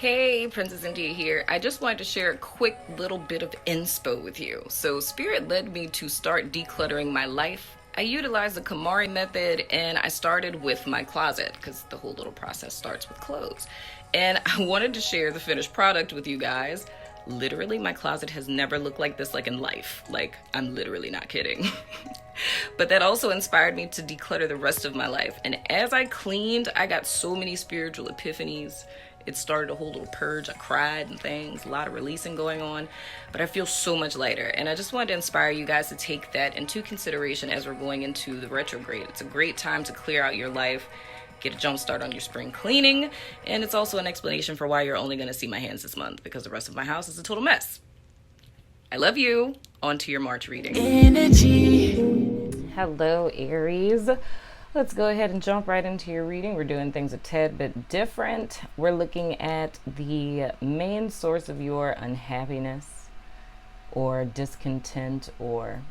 Hey, Princess India here. I just wanted to share a quick little bit of inspo with you. So, Spirit led me to start decluttering my life. I utilized the Kamari method and I started with my closet because the whole little process starts with clothes. And I wanted to share the finished product with you guys. Literally, my closet has never looked like this, like in life. Like, I'm literally not kidding. But that also inspired me to declutter the rest of my life. And as I cleaned, I got so many spiritual epiphanies. It started a whole little purge. I cried and things, a lot of releasing going on, but I feel so much lighter. And I just wanted to inspire you guys to take that into consideration as we're going into the retrograde. It's a great time to clear out your life, get a jump start on your spring cleaning, and it's also an explanation for why you're only going to see my hands this month, because the rest of my house is a total mess. I love you. On to your March reading. Energy. Hello, Aries. Let's go ahead and jump right into your reading. We're doing things a tad bit different. We're looking at the main source of your unhappiness or discontent or,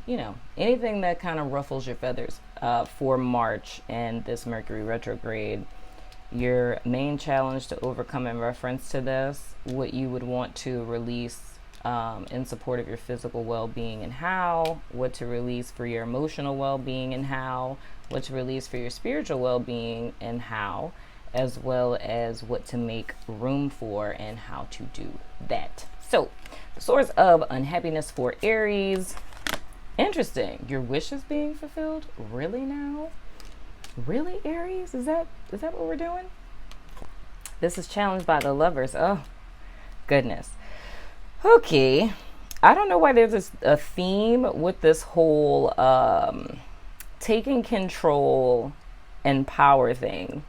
anything that kind of ruffles your feathers for March and this Mercury retrograde. Your main challenge to overcome in reference to this, what you would want to release in support of your physical well-being and how, what to release for your emotional well-being and how, what to release for your spiritual well-being and how, as well as what to make room for and how to do that. So, the source of unhappiness for Aries. Interesting. Your wish is being fulfilled? Really now? Really, Aries? Is that what we're doing? This is challenged by the Lovers. Oh, goodness. Okay. I don't know why there's a theme with this whole taking control and power thing,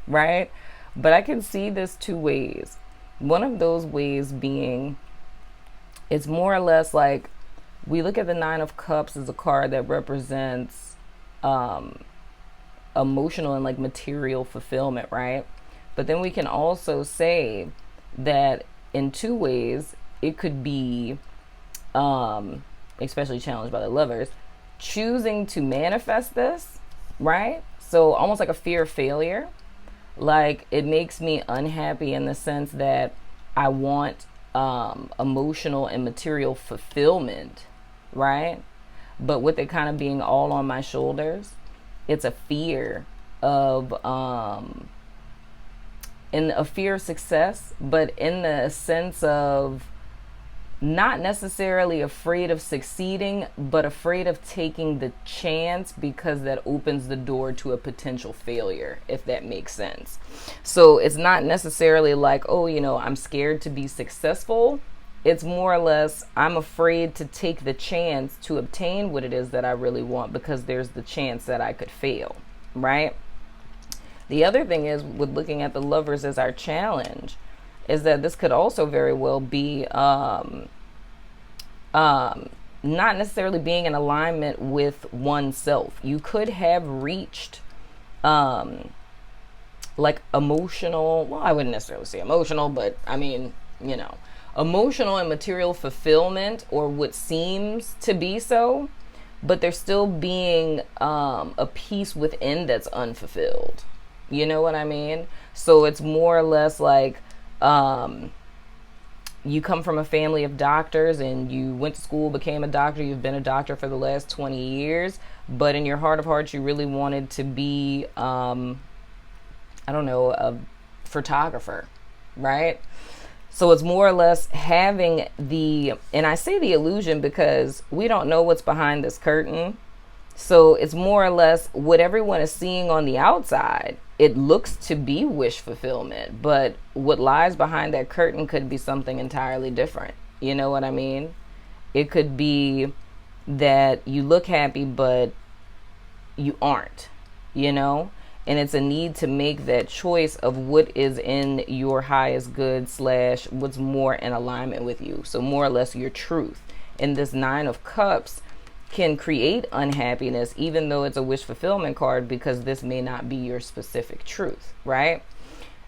right? But I can see this two ways. One of those ways being, it's more or less like we look at the Nine of Cups as a card that represents emotional and like material fulfillment, right? But then we can also say that in two ways, it could be, especially challenged by the Lovers, choosing to manifest this, right? So almost like a fear of failure. Like it makes me unhappy in the sense that I want emotional and material fulfillment, right? But with it kind of being all on my shoulders, it's a fear of in a fear of success, but in the sense of not necessarily afraid of succeeding, but afraid of taking the chance because that opens the door to a potential failure, if that makes sense. So it's not necessarily like, oh, I'm scared to be successful. It's more or less, I'm afraid to take the chance to obtain what it is that I really want because there's the chance that I could fail, right? The other thing is, with looking at the Lovers as our challenge, is that this could also very well be not necessarily being in alignment with oneself. You could have reached like emotional, well, I wouldn't necessarily say emotional, but I mean, emotional and material fulfillment, or what seems to be so, but there's still being a piece within that's unfulfilled. You know what I mean? So it's more or less like you come from a family of doctors and you went to school, became a doctor. You've been a doctor for the last 20 years, but in your heart of hearts, you really wanted to be, a photographer, right? So it's more or less having and I say the illusion because we don't know what's behind this curtain. So it's more or less what everyone is seeing on the outside. It looks to be wish fulfillment, but what lies behind that curtain could be something entirely different. You know what I mean? It could be that you look happy, but you aren't, and it's a need to make that choice of what is in your highest good / what's more in alignment with you. So more or less your truth. And this Nine of Cups can create unhappiness, even though it's a wish fulfillment card, because this may not be your specific truth, right?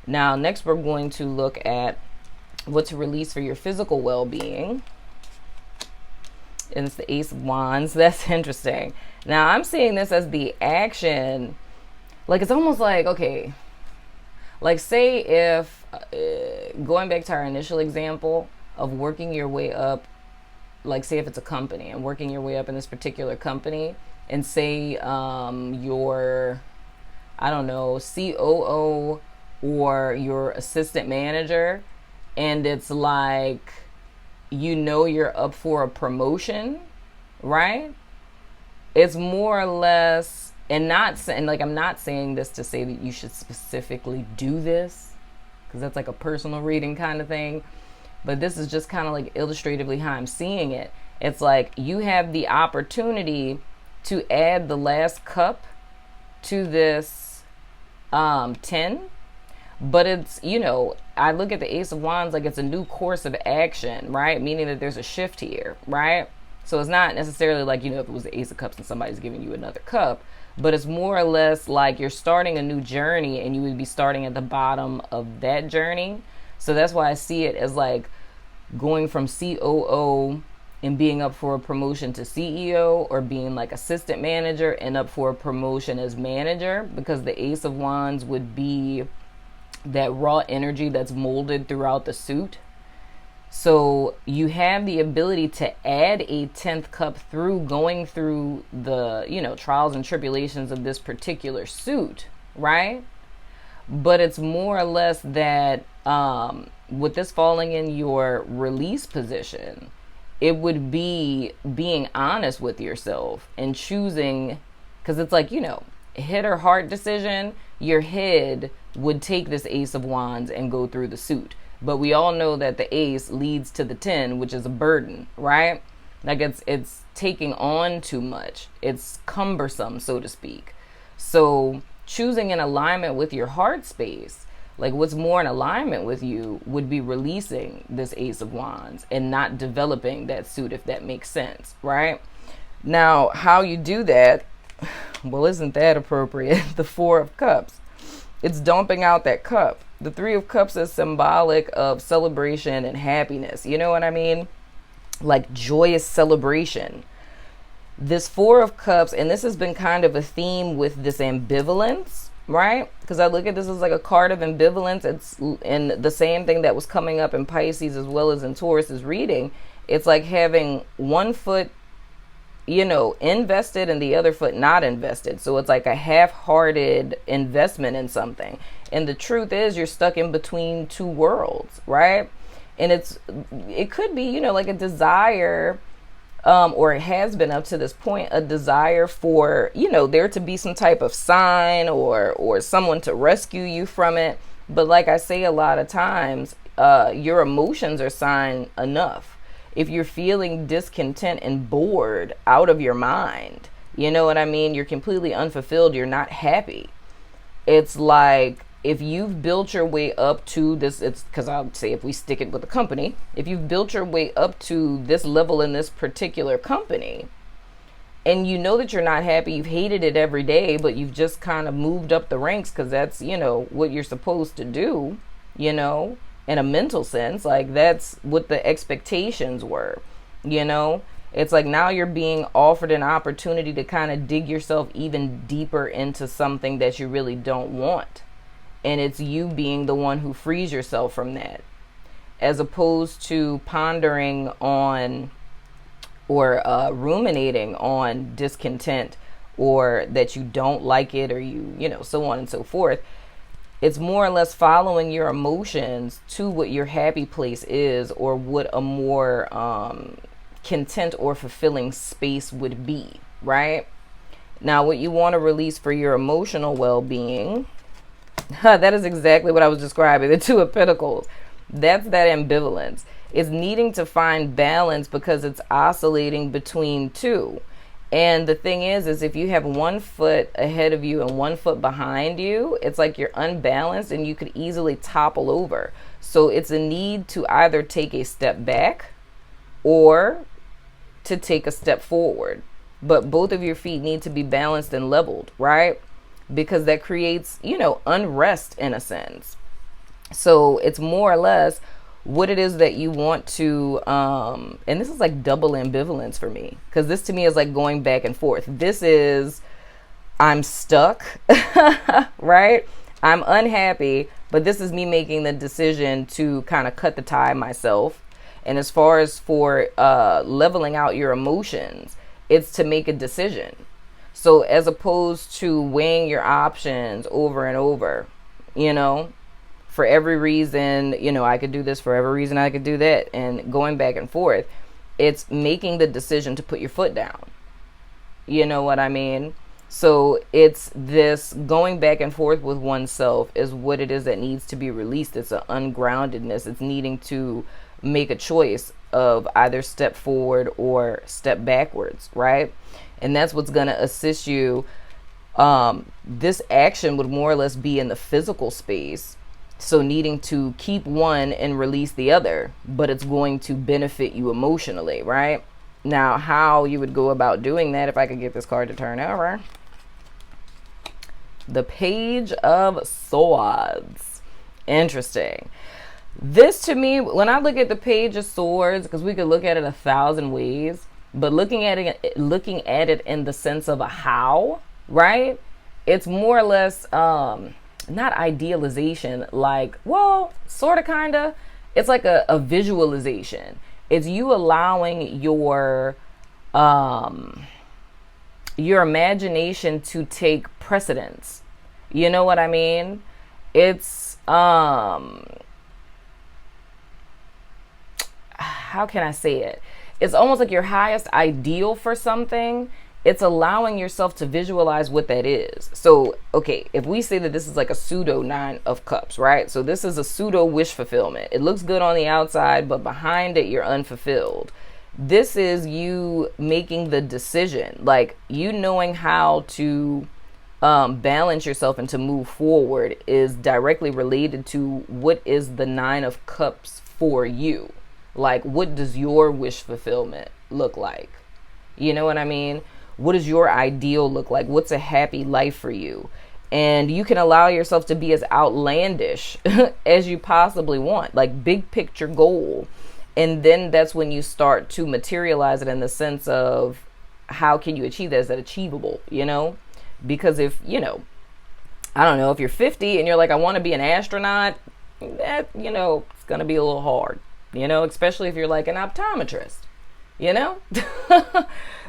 Now, next we're going to look at what to release for your physical well-being. And it's the Ace of Wands. That's interesting. Now, I'm seeing this as the action. Like, it's almost like, okay, like say if going back to our initial example of working your way up, like say if it's a company and working your way up in this particular company, and say your, I don't know, COO or your assistant manager, and it's like, you know, you're up for a promotion, right? It's more or less, and not saying, like, I'm not saying this to say that you should specifically do this, because that's like a personal reading kind of thing. But this is just kind of like illustratively how I'm seeing it. It's like you have the opportunity to add the last cup to this 10. But it's, you know, I look at the Ace of Wands like it's a new course of action, right? Meaning that there's a shift here, right? So it's not necessarily like, you know, if it was the Ace of Cups and somebody's giving you another cup, but it's more or less like you're starting a new journey and you would be starting at the bottom of that journey. So that's why I see it as like going from COO and being up for a promotion to CEO, or being like assistant manager and up for a promotion as manager, because the Ace of Wands would be that raw energy that's molded throughout the suit. So you have the ability to add a 10th cup through going through the, you know, trials and tribulations of this particular suit, right? But it's more or less that with this falling in your release position, it would be being honest with yourself and choosing, because it's like, you know, head or heart decision, your head would take this Ace of Wands and go through the suit. But we all know that the ace leads to the 10, which is a burden, right? Like it's taking on too much. It's cumbersome, so to speak. So choosing in alignment with your heart space, like what's more in alignment with you, would be releasing this Ace of Wands and not developing that suit, if that makes sense, right? Now, how you do that, well, isn't that appropriate? The Four of Cups. It's dumping out that cup. The Three of Cups is symbolic of celebration and happiness. You know what I mean? Like joyous celebration. This Four of Cups, and this has been kind of a theme with this ambivalence, right? Because I look at this as like a card of ambivalence. It's and the same thing that was coming up in Pisces as well as in Taurus's reading. It's like having one foot, you know, invested and the other foot not invested. So it's like a half-hearted investment in something. And the truth is you're stuck in between two worlds, right? And it could be, you know, like a desire, or it has been up to this point, a desire for, you know, there to be some type of sign or someone to rescue you from it. But like I say a lot of times, your emotions are sign enough. If you're feeling discontent and bored out of your mind, you know what I mean? You're completely unfulfilled. You're not happy. It's like if you've built your way up to this, it's because I'll say if we stick it with a company, if you've built your way up to this level in this particular company and you know that you're not happy, you've hated it every day, but you've just kind of moved up the ranks because that's, you know, what you're supposed to do, you know, in a mental sense, like that's what the expectations were, you know. It's like now you're being offered an opportunity to kind of dig yourself even deeper into something that you really don't want. And it's you being the one who frees yourself from that, as opposed to pondering on or ruminating on discontent, or that you don't like it, or you know, so on and so forth. It's more or less following your emotions to what your happy place is, or what a more content or fulfilling space would be, right? Now, what you want to release for your emotional well-being, that is exactly what I was describing, the Two of Pentacles. That's that ambivalence. It's needing to find balance because it's oscillating between two. And the thing is if you have one foot ahead of you and one foot behind you, it's like you're unbalanced and you could easily topple over. So it's a need to either take a step back or to take a step forward. But both of your feet need to be balanced and leveled, right? Because that creates, you know, unrest in a sense. So it's more or less what it is that you want to, and this is like double ambivalence for me, because this to me is like going back and forth. This is, I'm stuck, right? I'm unhappy, But this is me making the decision to kind of cut the tie myself. And as far as for leveling out your emotions, it's to make a decision. So as opposed to weighing your options over and over, you know, for every reason, you know, I could do this, for every reason I could do that, and going back and forth, it's making the decision to put your foot down. You know what I mean? So it's this going back and forth with oneself is what it is that needs to be released. It's an ungroundedness. It's needing to make a choice of either step forward or step backwards, right? And that's what's going to assist you. This action would more or less be in the physical space. So needing to keep one and release the other, but it's going to benefit you emotionally, right? Now, how you would go about doing that, if I could get this card to turn over. The Page of Swords. Interesting. This to me, when I look at the Page of Swords, because we could look at it 1,000 ways, but looking at it in the sense of a how, right? It's more or less not idealization, like, well, sort of, kind of. It's like a visualization. It's you allowing your imagination to take precedence. You know what I mean? It's how can I say it? It's almost like your highest ideal for something. It's allowing yourself to visualize what that is. So, okay, if we say that this is like a pseudo 9 of Cups, right? So this is a pseudo wish fulfillment. It looks good on the outside, but behind it, you're unfulfilled. This is you making the decision, like you knowing how to balance yourself and to move forward is directly related to what is the 9 of Cups for you. Like, what does your wish fulfillment look like? You know what I mean? What does your ideal look like? What's a happy life for you? And you can allow yourself to be as outlandish as you possibly want, like big picture goal. And then that's when you start to materialize it in the sense of how can you achieve that? Is that achievable? You know, because if, you know, I don't know, if you're 50 and you're like, I want to be an astronaut, that, you know, it's going to be a little hard, you know, especially if you're like an optometrist. You know,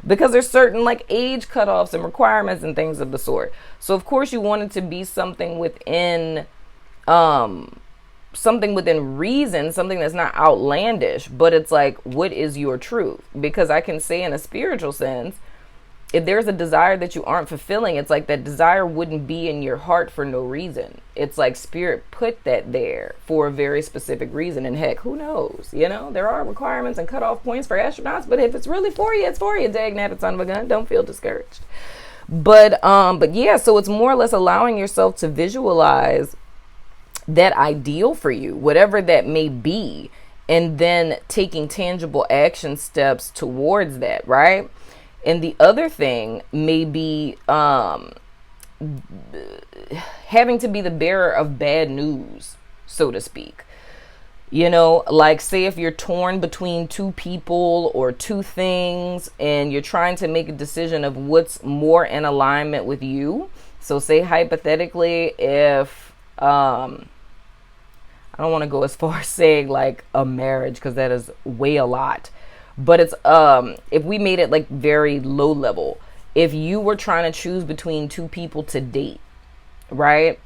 because there's certain like age cutoffs and requirements and things of the sort. So of course you want it to be something within reason, something that's not outlandish, but it's like, what is your truth? Because I can say in a spiritual sense, if there's a desire that you aren't fulfilling, it's like that desire wouldn't be in your heart for no reason. It's like spirit put that there for a very specific reason. And heck, who knows? You know, there are requirements and cutoff points for astronauts, but if it's really for you, it's for you. Dag nabbit, son of a gun. Don't feel discouraged. But yeah, so it's more or less allowing yourself to visualize that ideal for you, whatever that may be, and then taking tangible action steps towards that, right? And the other thing may be having to be the bearer of bad news, so to speak. You know, like say if you're torn between two people or two things and you're trying to make a decision of what's more in alignment with you. So say hypothetically, if I don't want to go as far as saying like a marriage, because that is way a lot. But it's if we made it like very low level, if you were trying to choose between two people to date, right?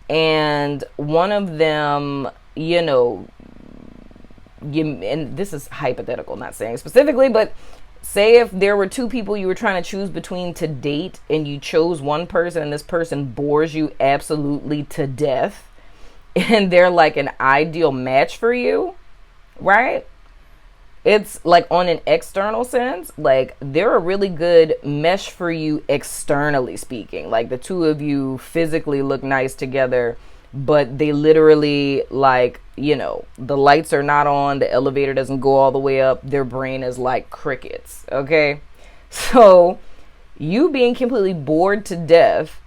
And one of them, you know, and this is hypothetical, not saying specifically, but say if there were two people you were trying to choose between to date and you chose one person and this person bores you absolutely to death and they're like an ideal match for you, right? It's like on an external sense, like they're a really good mesh for you externally speaking. Like the two of you physically look nice together, but they literally like, you know, the lights are not on, the elevator doesn't go all the way up, their brain is like crickets, okay? So you being completely bored to death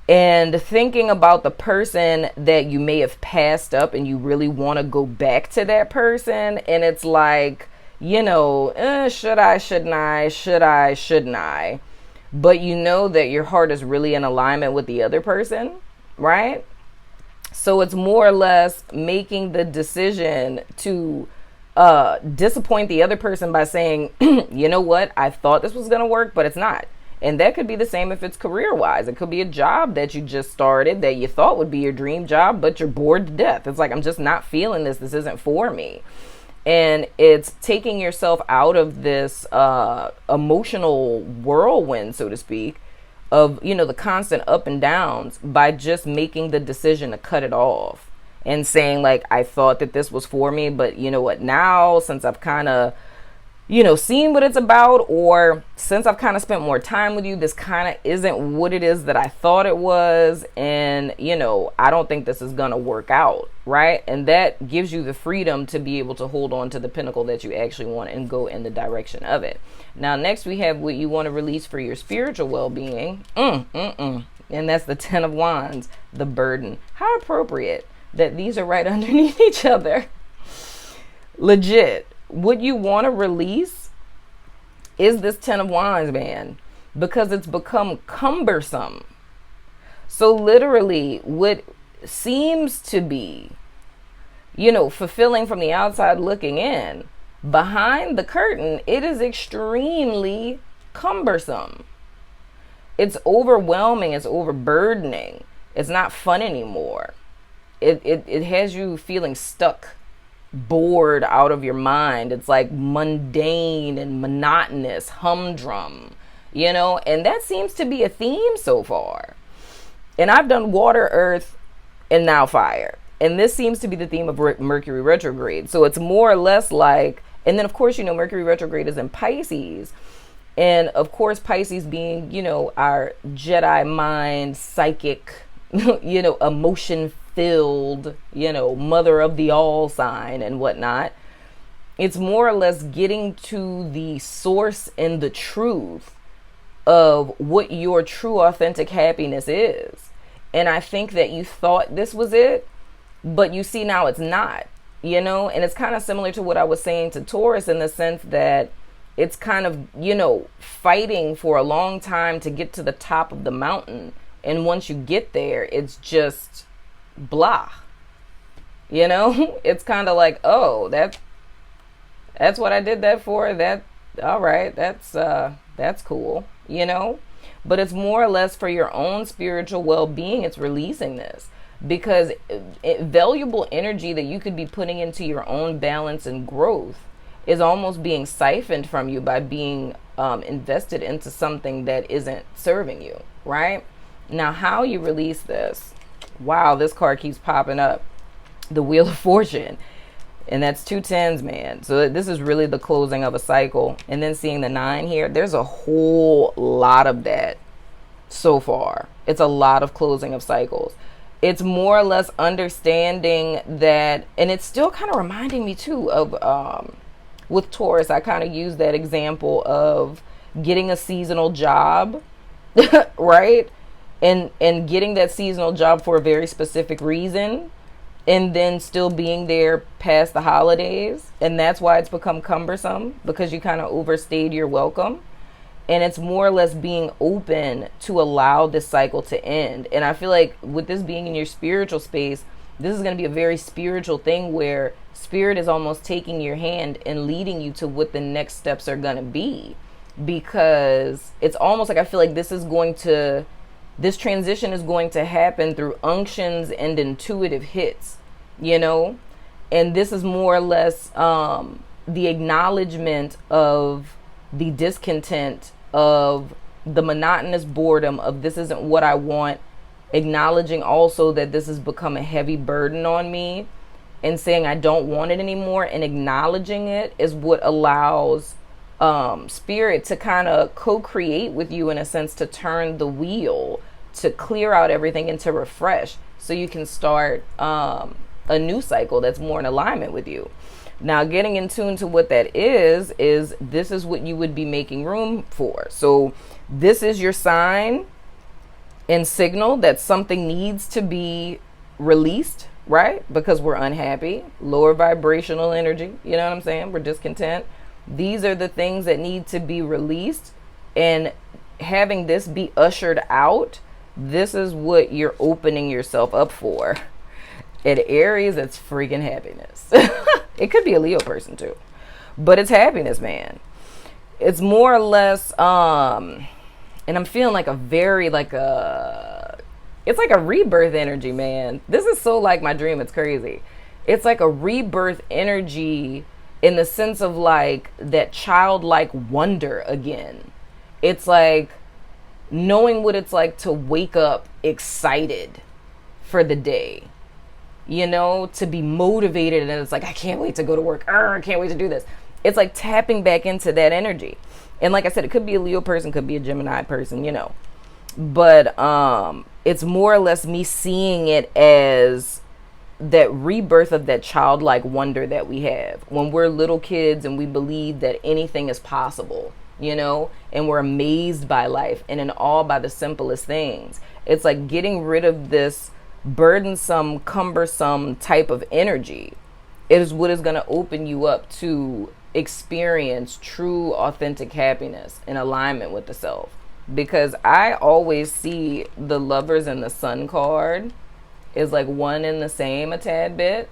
and thinking about the person that you may have passed up and you really want to go back to that person. And it's like, you know, should I, shouldn't I, shouldn't I? But you know that your heart is really in alignment with the other person, right? So it's more or less making the decision to disappoint the other person by saying, you know what, I thought this was going to work, but it's not. And that could be the same if it's career wise. It could be a job that you just started that you thought would be your dream job, but you're bored to death. It's like, I'm just not feeling this. This isn't for me. And it's taking yourself out of this emotional whirlwind, so to speak, of, you know, the constant up and downs by just making the decision to cut it off and saying, like, I thought that this was for me, but you know what, now since I've kind of, you know, seen what it's about, or since I've kind of spent more time with you, this kind of isn't what it is that I thought it was. And, you know, I don't think this is going to work out. Right. And that gives you the freedom to be able to hold on to the pinnacle that you actually want and go in the direction of it. Now, next we have what you want to release for your spiritual well-being. And that's the 10 of Wands, the burden. How appropriate that these are right underneath each other. Legit. What you want to release is this 10 of Wands, man, because it's become cumbersome. So literally what seems to be, you know, fulfilling from the outside looking in, behind the curtain, it is extremely cumbersome. It's overwhelming. It's overburdening. It's not fun anymore. It has you feeling stuck, bored out of your mind. It's like mundane and monotonous, humdrum, you know, and that seems to be a theme so far. And I've done water, earth, and now fire. And this seems to be the theme of Mercury retrograde. So it's more or less like, and then of course, you know, Mercury retrograde is in Pisces. And of course, Pisces being, you know, our Jedi mind, psychic, you know, emotion filled, you know, mother of the all sign and whatnot. It's more or less getting to the source and the truth of what your true authentic happiness is. And I think that you thought this was it, but you see now it's not, you know. And it's kind of similar to what I was saying to Taurus, in the sense that it's kind of, you know, fighting for a long time to get to the top of the mountain. And once you get there, it's just blah, you know. It's kind of like, oh, that's what I did that for. That, all right, that's cool, you know. But it's more or less for your own spiritual well-being. It's releasing this, because valuable energy that you could be putting into your own balance and growth is almost being siphoned from you by being invested into something that isn't serving you, right? Now, how you release this? Wow, this card keeps popping up. The Wheel of Fortune. And that's 2 tens, man. So this is really the closing of a cycle. And then seeing the 9 here, there's a whole lot of that so far. It's a lot of closing of cycles. It's more or less understanding that, and it's still kind of reminding me too of, with Taurus, I kind of use that example of getting a seasonal job, right? And getting that seasonal job for a very specific reason, and then still being there past the holidays. And that's why it's become cumbersome, because you kind of overstayed your welcome. And it's more or less being open to allow this cycle to end. And I feel like with this being in your spiritual space, this is going to be a very spiritual thing, where spirit is almost taking your hand and leading you to what the next steps are going to be. Because it's almost like, I feel like this transition is going to happen through unctions and intuitive hits, you know. And this is more or less the acknowledgement of the discontent, of the monotonous boredom, of this isn't what I want, acknowledging also that this has become a heavy burden on me, and saying I don't want it anymore, and acknowledging it is what allows spirit to kind of co-create with you, in a sense, to turn the wheel, to clear out everything and to refresh, so you can start a new cycle that's more in alignment with you. Now, getting in tune to what that is this is what you would be making room for. So this is your sign and signal that something needs to be released, right? Because we're unhappy, lower vibrational energy, you know what I'm saying? We're discontent. These are the things that need to be released, and having this be ushered out, this is what you're opening yourself up for. At Aries, it's freaking happiness. It could be a Leo person too, but it's happiness, man. It's more or less, and I'm feeling like a very, like a, it's like a rebirth energy, man. This is so like my dream. It's crazy. It's like a rebirth energy in the sense of like that childlike wonder again. It's like knowing what it's like to wake up excited for the day, you know, to be motivated. And it's like, I can't wait to go to work. I can't wait to do this. It's like tapping back into that energy. And like I said, it could be a Leo person, could be a Gemini person, you know. But it's more or less me seeing it as that rebirth of that childlike wonder that we have when we're little kids and we believe that anything is possible, you know, and we're amazed by life and in awe by the simplest things. It's like getting rid of this burdensome, cumbersome type of energy is what is going to open you up to experience true, authentic happiness in alignment with the self. Because I always see the Lovers and the Sun card is like one and the same a tad bit,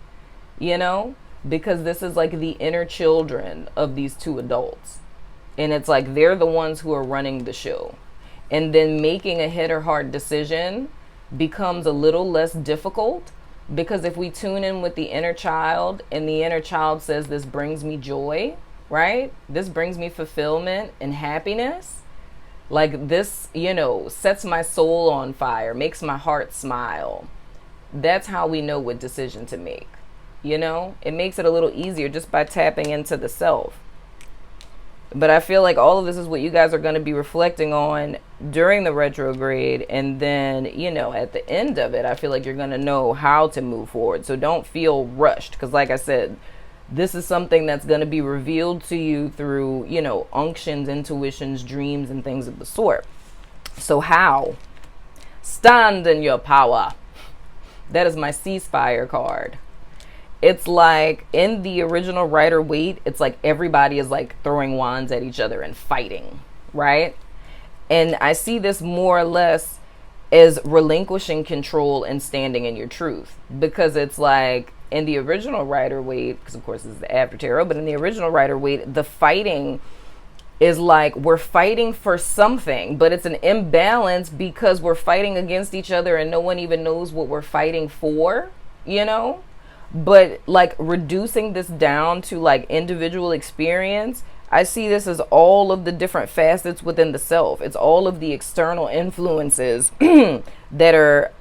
you know, because this is like the inner children of these two adults. And it's like they're the ones who are running the show. And then making a hit or heart decision becomes a little less difficult, because if we tune in with the inner child and the inner child says, this brings me joy, right? This brings me fulfillment and happiness. Like this, you know, sets my soul on fire, makes my heart smile. That's how we know what decision to make. You know, it makes it a little easier just by tapping into the self. But I feel like all of this is what you guys are going to be reflecting on during the retrograde. And then, you know, at the end of it, I feel like you're going to know how to move forward. So don't feel rushed. Because like I said, this is something that's going to be revealed to you through, you know, unctions, intuitions, dreams, and things of the sort. So how? Stand in your power. That is my ceasefire card. It's like in the original Rider-Waite, it's like everybody is like throwing wands at each other and fighting, right? And I see this more or less as relinquishing control and standing in your truth. Because it's like in the original Rider-Waite, because of course this is the after tarot, but in the original Rider-Waite, the fighting is like we're fighting for something, but it's an imbalance because we're fighting against each other and no one even knows what we're fighting for, you know? But like reducing this down to like individual experience, I see this as all of the different facets within the self. It's all of the external influences that are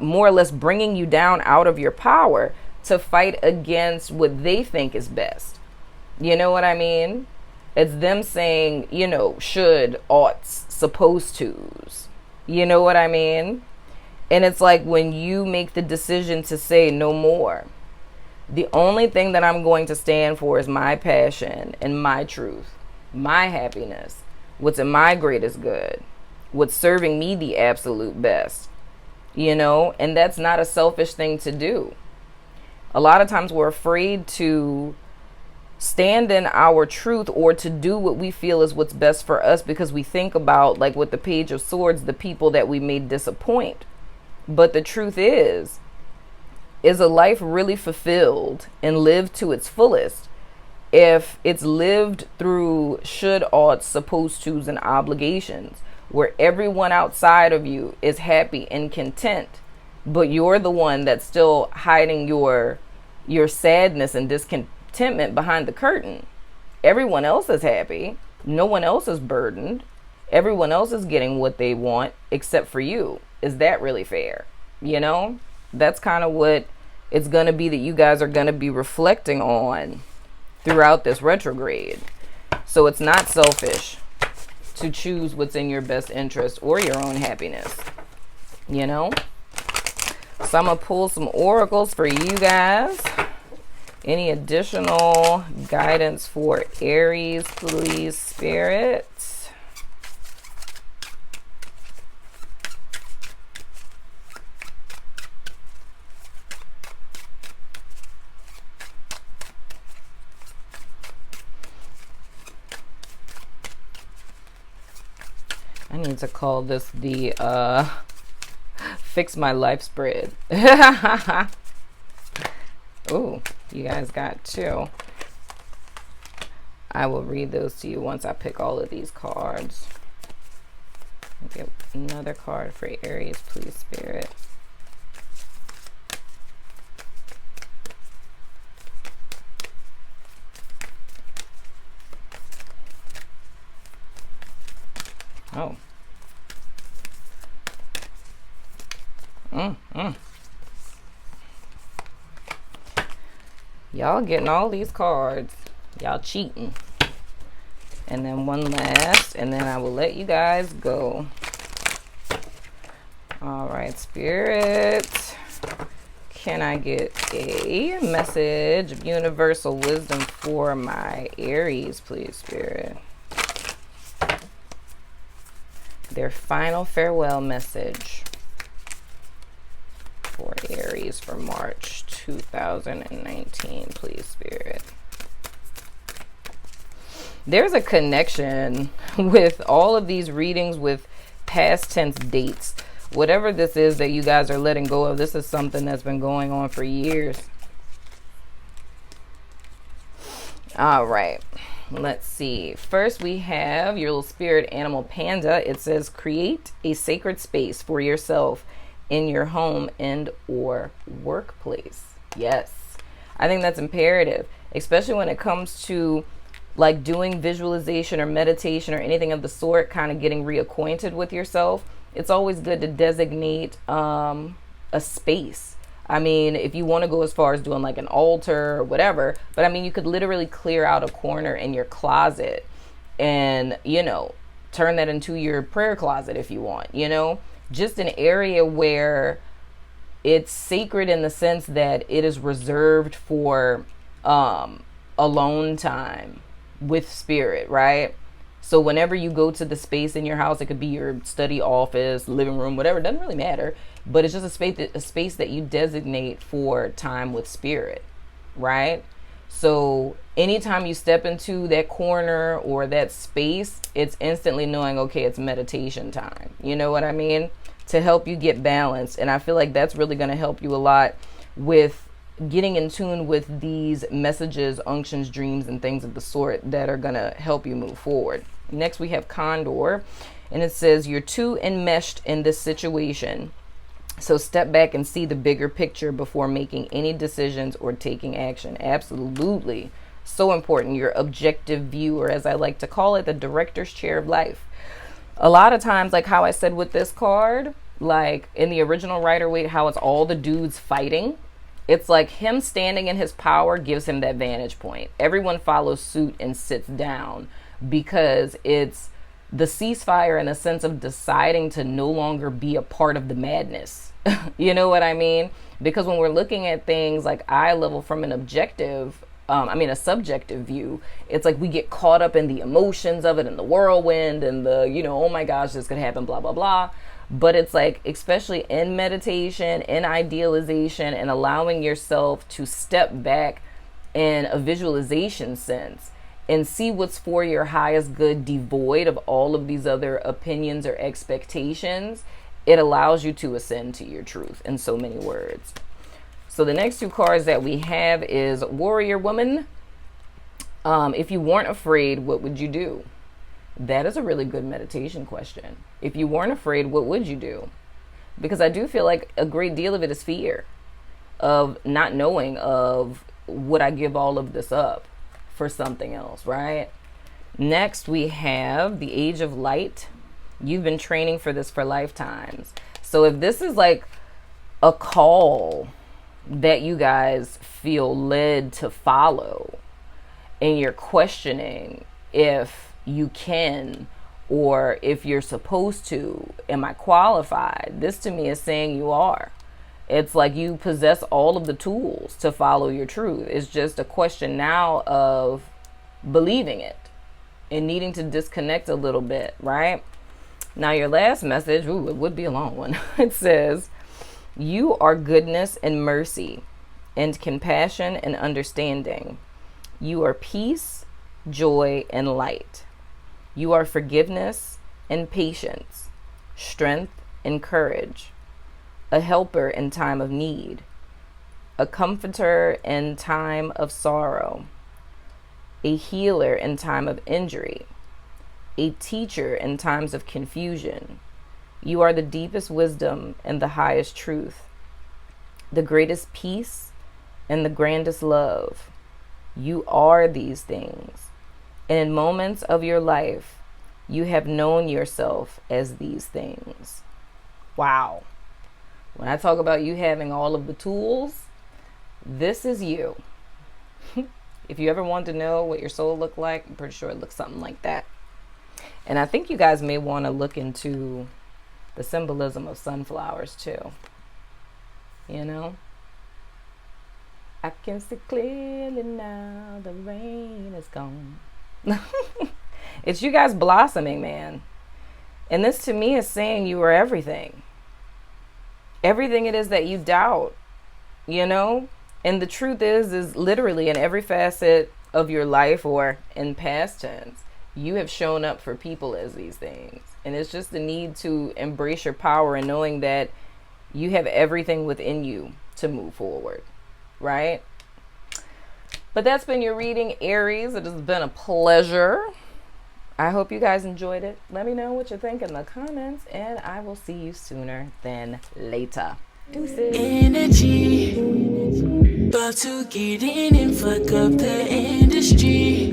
more or less bringing you down out of your power to fight against what they think is best. You know what I mean? It's them saying, you know, should, oughts, supposed to's. You know what I mean? And it's like when you make the decision to say no more. The only thing that I'm going to stand for is my passion and my truth, my happiness, what's in my greatest good, what's serving me the absolute best, you know, and that's not a selfish thing to do. A lot of times we're afraid to stand in our truth or to do what we feel is what's best for us because we think about, like with the Page of Swords, the people that we may disappoint. But the truth is a life really fulfilled and lived to its fullest if it's lived through should, oughts, supposed to's, and obligations, where everyone outside of you is happy and content, but you're the one that's still hiding your sadness and discontentment behind the curtain. Everyone else is happy. No one else is burdened. Everyone else is getting what they want except for you. Is that really fair? You know? That's kind of what it's going to be that you guys are going to be reflecting on throughout this retrograde. So it's not selfish to choose what's in your best interest or your own happiness. You know? So I'm going to pull some oracles for you guys. Any additional guidance for Aries, please, Spirit? I need to call this the Fix My Life spread. Ooh, you guys got 2. I will read those to you once I pick all of these cards. Get another card for Aries, please, Spirit. Oh. Y'all getting all these cards. Y'all cheating. And then one last, and then I will let you guys go. All right, Spirit. Can I get a message of universal wisdom for my Aries, please, Spirit? Their final farewell message for Aries for March 2019, please, Spirit. There's a connection with all of these readings with past tense dates. Whatever this is that you guys are letting go of, this is something that's been going on for years. All right. Let's see. First, we have your little spirit animal panda. It says, create a sacred space for yourself in your home and or workplace. Yes, I think that's imperative, especially when it comes to like doing visualization or meditation or anything of the sort, kind of getting reacquainted with yourself. It's always good to designate a space. I mean, if you want to go as far as doing like an altar or whatever, but I mean, you could literally clear out a corner in your closet and, you know, turn that into your prayer closet if you want, you know, just an area where it's sacred in the sense that it is reserved for alone time with spirit, right? So whenever you go to the space in your house, it could be your study, office, living room, whatever, it doesn't really matter. But it's just a space that you designate for time with spirit, right? So anytime you step into that corner or that space, it's instantly knowing, okay, it's meditation time. You know what I mean? To help you get balanced. And I feel like that's really going to help you a lot with getting in tune with these messages, unctions, dreams, and things of the sort that are going to help you move forward. Next, we have Condor, and it says, you're too enmeshed in this situation. So step back and see the bigger picture before making any decisions or taking action. Absolutely. So important. Your objective view, or as I like to call it, the director's chair of life. A lot of times, like how I said with this card, like in the original Rider-Waite, how it's all the dudes fighting. It's like him standing in his power gives him that vantage point. Everyone follows suit and sits down because it's the ceasefire in a sense of deciding to no longer be a part of the madness. You know what I mean? Because when we're looking at things like eye level from an objective, a subjective view, it's like we get caught up in the emotions of it and the whirlwind and the, you know, oh my gosh, this could happen, blah, blah, blah. But it's like, especially in meditation, in idealization, and allowing yourself to step back in a visualization sense and see what's for your highest good, devoid of all of these other opinions or expectations, it allows you to ascend to your truth in so many words. So the next 2 cards that we have is Warrior Woman. If you weren't afraid, what would you do? That is a really good meditation question. If you weren't afraid, what would you do? Because I do feel like a great deal of it is fear of not knowing, of would I give all of this up for something else, right? Next, we have the Age of Light. You've been training for this for lifetimes. So if this is like a call that you guys feel led to follow and you're questioning if you can or if you're supposed to, am I qualified? This to me is saying you are. It's like you possess all of the tools to follow your truth. It's just a question now of believing it and needing to disconnect a little bit, right? Now your last message, it would be a long one. It says, you are goodness and mercy and compassion and understanding. You are peace, joy, and light. You are forgiveness and patience, strength and courage, a helper in time of need, a comforter in time of sorrow, a healer in time of injury, a teacher in times of confusion. You are the deepest wisdom and the highest truth, the greatest peace and the grandest love. You are these things. And in moments of your life, you have known yourself as these things. Wow. When I talk about you having all of the tools, this is you. If you ever want to know what your soul looked like, I'm pretty sure it looks something like that. And I think you guys may want to look into the symbolism of sunflowers too. You know? I can see clearly now, the rain is gone. It's you guys blossoming, man. And this to me is saying you are everything. Everything it is that you doubt, you know? And the truth is literally in every facet of your life, or in past tense, you have shown up for people as these things. And it's just the need to embrace your power and knowing that you have everything within you to move forward, right? But that's been your reading, Aries. It has been a pleasure. I hope you guys enjoyed it. Let me know what you think in the comments, and I will see you sooner than later. Deuces. Energy, about to get in and fuck up the industry.